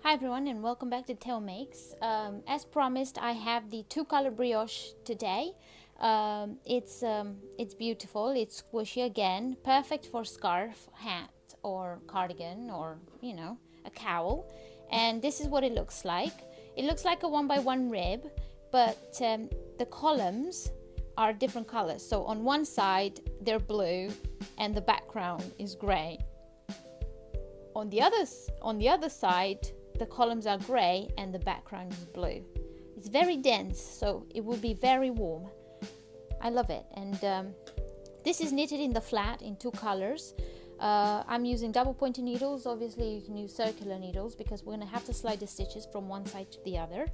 Hi everyone and welcome back to TeoMakes. As promised, I have the two-color brioche today. It's beautiful. It's squishy again, perfect for scarf, hat, or cardigan, or a cowl. And this is what it looks like. It looks like a 1x1 rib, but the columns are different colors. So on one side they're blue, and the background is gray. On the other side, the columns are gray and the background is blue. It's very dense, so it will be very warm. I love it. And this is knitted in the flat in two colors. I'm using double pointed needles. Obviously you can use circular needles because we're going to have to slide the stitches from one side to the other.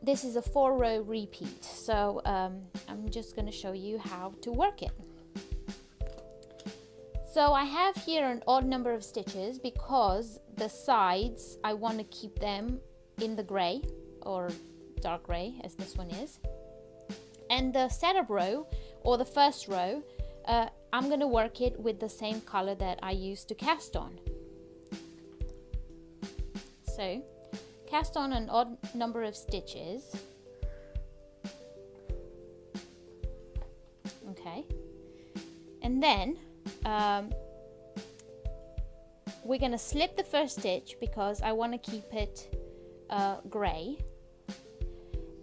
This is a 4-row repeat, so I'm just going to show you how to work it. So I have here an odd number of stitches because the sides, I want to keep them in the gray or dark gray as this one is. And the setup row or the first row, I'm going to work it with the same color that I used to cast on. So cast on an odd number of stitches. Okay. And then we're going to slip the first stitch because I want to keep it gray,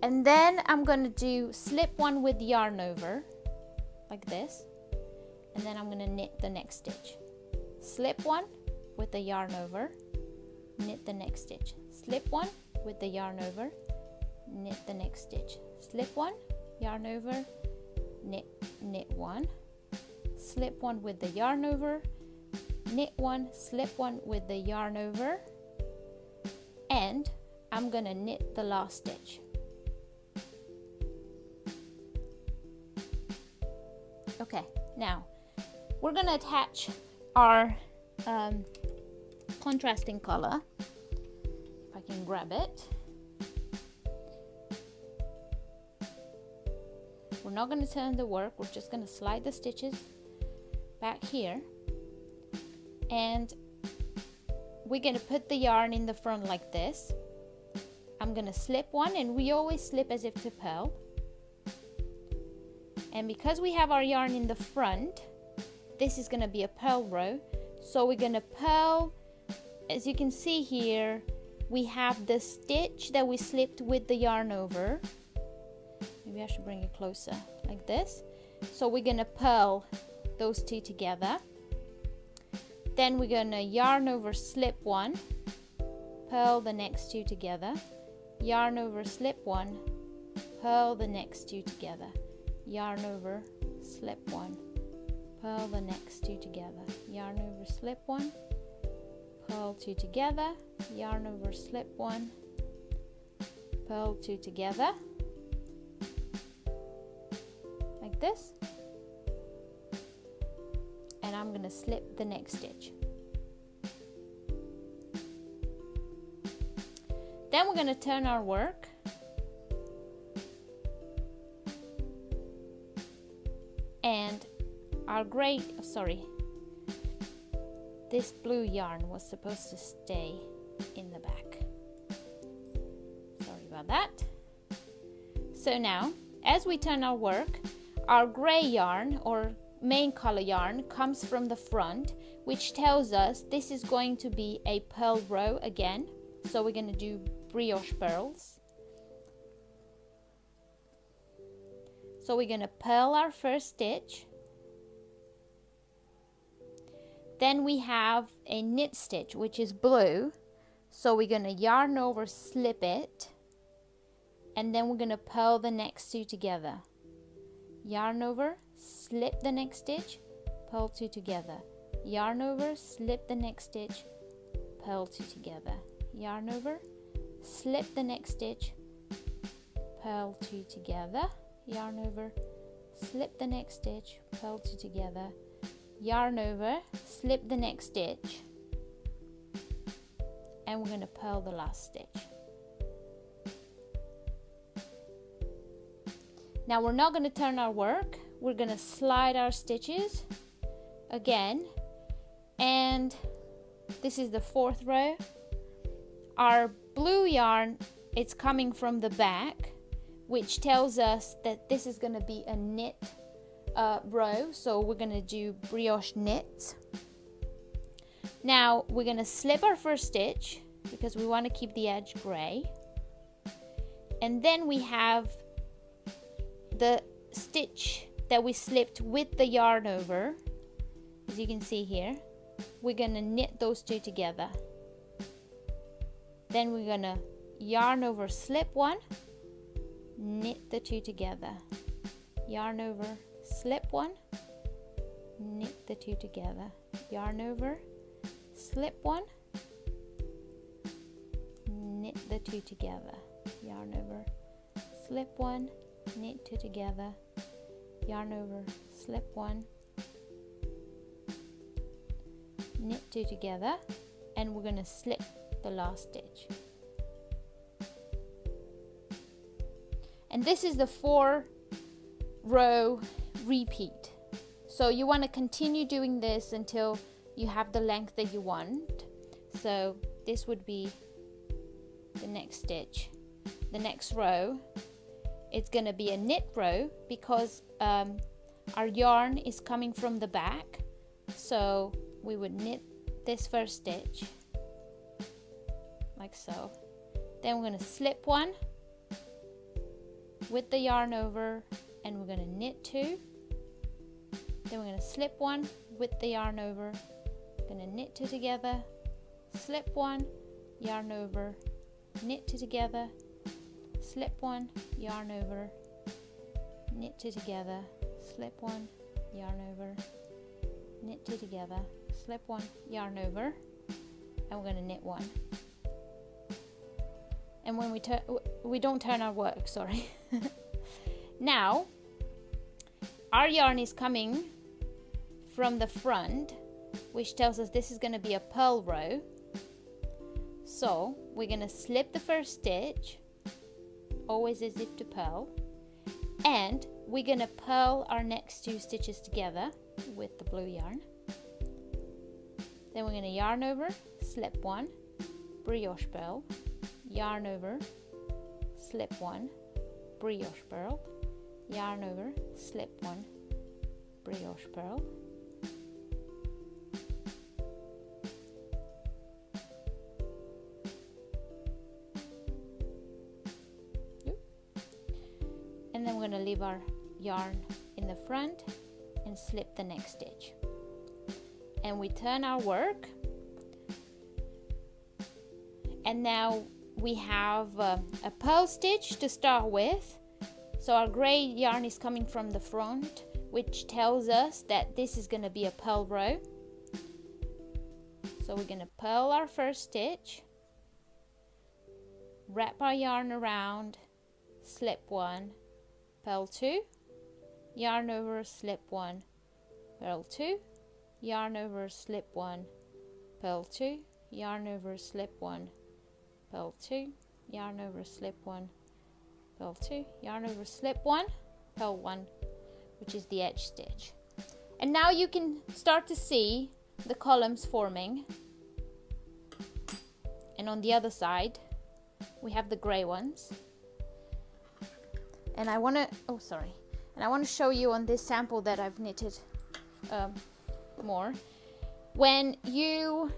and then I'm going to do slip one with yarn over like this, and then I'm going to knit the next stitch. Slip one with the yarn over, knit the next stitch. Slip one with the yarn over, knit the next stitch. Slip one, yarn over, knit one. Slip one with the yarn over, knit one, slip one with the yarn over, and I'm gonna knit the last stitch. Okay, now we're gonna attach our contrasting color. If I can grab it. We're not gonna turn the work, we're just gonna slide the stitches back here, and we're going to put the yarn in the front like this. I'm going to slip one, and we always slip as if to purl, and because we have our yarn in the front, this is going to be a purl row, so we're going to purl. As you can see here, we have the stitch that we slipped with the yarn over. Maybe I should bring it closer like this. So we're going to purl those two together. Then we're going to yarn over, slip one, purl the next two together, yarn over, slip one, purl the next two together, yarn over, slip one, purl the next two together, yarn over, slip one, purl two together, yarn over, slip one, purl two together, like this. And I'm going to slip the next stitch. Then we're going to turn our work, and our gray, this blue yarn was supposed to stay in the back. Sorry about that. So now, as we turn our work, our gray yarn or main color yarn comes from the front, which tells us this is going to be a purl row again. So we're going to do brioche purls. So we're going to purl our first stitch. Then we have a knit stitch, which is blue. So we're going to yarn over, slip it, and then we're going to purl the next two together. Yarn over, slip the next stitch, purl two together, yarn over, slip the next stitch, purl two together, yarn over, slip the next stitch, purl two together, yarn over, slip the next stitch, purl two together, yarn over, slip the next stitch, and we're going to purl the last stitch. Now we're not going to turn our work, we're going to slide our stitches again, and This is the 4th row. Our blue yarn, it's coming from the back, which tells us that this is going to be a knit row. So we're going to do brioche knits. Now we're going to slip our first stitch because we want to keep the edge gray. And then we have the stitch that we slipped with the yarn over. As you can see here, we're going to knit those two together. Then we're going to yarn over, slip one, knit the two together. Yarn over, slip one, knit the two together. Yarn over, slip one, knit the two together. Yarn over, slip one, knit two together. Yarn over, slip one, knit two together, and we're going to slip the last stitch. And this is the 4-row repeat. So you want to continue doing this until you have the length that you want. So this would be the next stitch. The next row, it's going to be a knit row because our yarn is coming from the back. So we would knit this first stitch like so. Then we're going to slip one with the yarn over, and we're going to knit two. Then we're going to slip one with the yarn over, going to knit two together, slip one, yarn over, knit two together, slip one, yarn over, knit two together, slip one, yarn over, knit two together, slip one, yarn over, and we're going to knit one. And when we don't turn our work, sorry. Now our yarn is coming from the front, which tells us this is going to be a purl row. So we're going to slip the first stitch, always as if to purl, and we're going to purl our next 2 stitches together with the blue yarn. Then we're going to yarn over, slip one, brioche purl, yarn over, slip one, brioche purl, yarn over, slip one, brioche purl, and then we're going to leave our yarn in the front and slip the next stitch, and we turn our work, and now we have a purl stitch to start with. So our gray yarn is coming from the front, which tells us that this is going to be a purl row. So we're going to purl our first stitch, wrap our yarn around, slip one, purl two, yarn over, slip one, purl two, yarn over, slip one, purl two, yarn over, slip one, purl two, yarn over, slip one, purl two, yarn over, slip one, purl one, which is the edge stitch. And now you can start to see the columns forming, and on the other side we have the gray ones. And I want to show you on this sample that I've knitted more. When you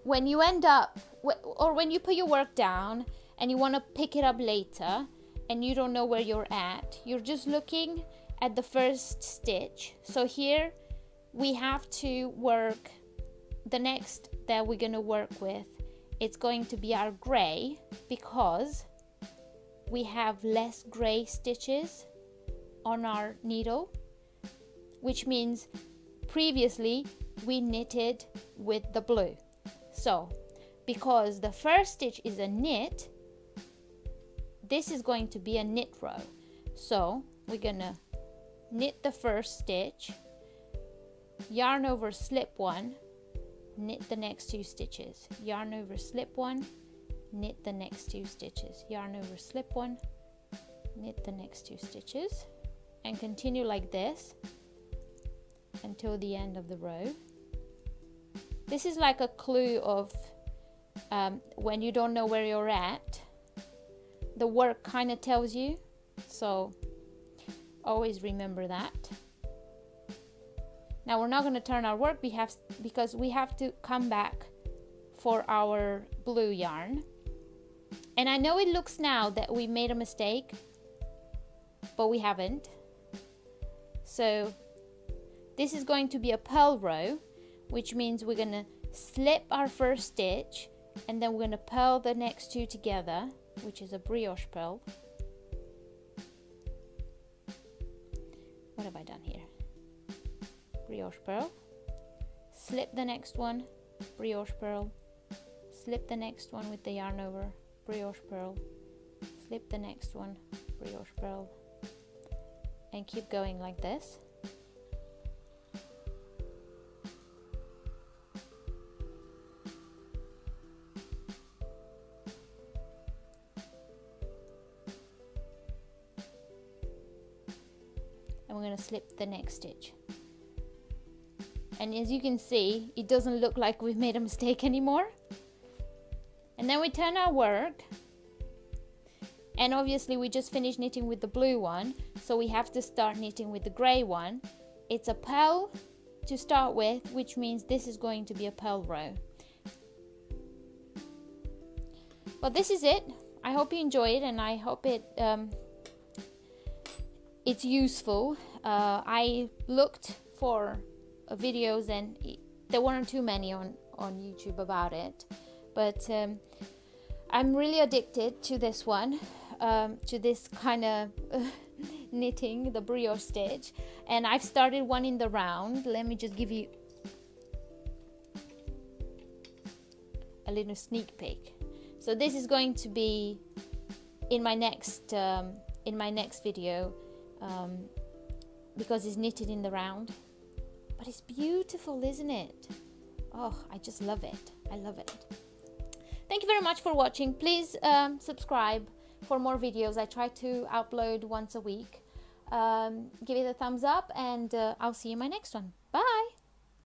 end up, or when you put your work down and you want to pick it up later and you don't know where you're at, you're just looking at the first stitch. So here we have to work the next that we're going to work with. It's going to be our gray, because we have less gray stitches on our needle, which means previously we knitted with the blue. So because the first stitch is a knit, this is going to be a knit row. So we're gonna knit the first stitch, yarn over, slip one, knit the next 2 stitches, yarn over, slip one, knit the next 2 stitches, yarn over, slip one, knit the next 2 stitches, and continue like this until the end of the row. This is like a clue of when you don't know where you're at, the work kind of tells you, so always remember that. Now we're not going to turn our work because we have to come back for our blue yarn. And I know it looks now that we made a mistake, but we haven't. So this is going to be a purl row, which means we're going to slip our first stitch and then we're going to purl the next two together, which is a brioche purl. What have I done here? Brioche purl, slip the next one, brioche purl, slip the next one with the yarn over, brioche purl, slip the next one, brioche purl, and keep going like this. And we're going to slip the next stitch. And as you can see, it doesn't look like we've made a mistake anymore. And then we turn our work. And obviously we just finished knitting with the blue one, so we have to start knitting with the grey one. It's a purl to start with, which means this is going to be a purl row. But this is it. I hope you enjoy it, and I hope it's useful. I looked for videos and there weren't too many on YouTube about it, but I'm really addicted to this one, to this kind of knitting, the brioche stitch, and I've started one in the round. Let me just give you a little sneak peek. So this is going to be in my next video, because it's knitted in the round. But it's beautiful, isn't it? Oh, I just love it. I love it. Thank you very much for watching. Please subscribe for more videos. I try to upload once a week. Give it a thumbs up, and I'll see you in my next one. Bye!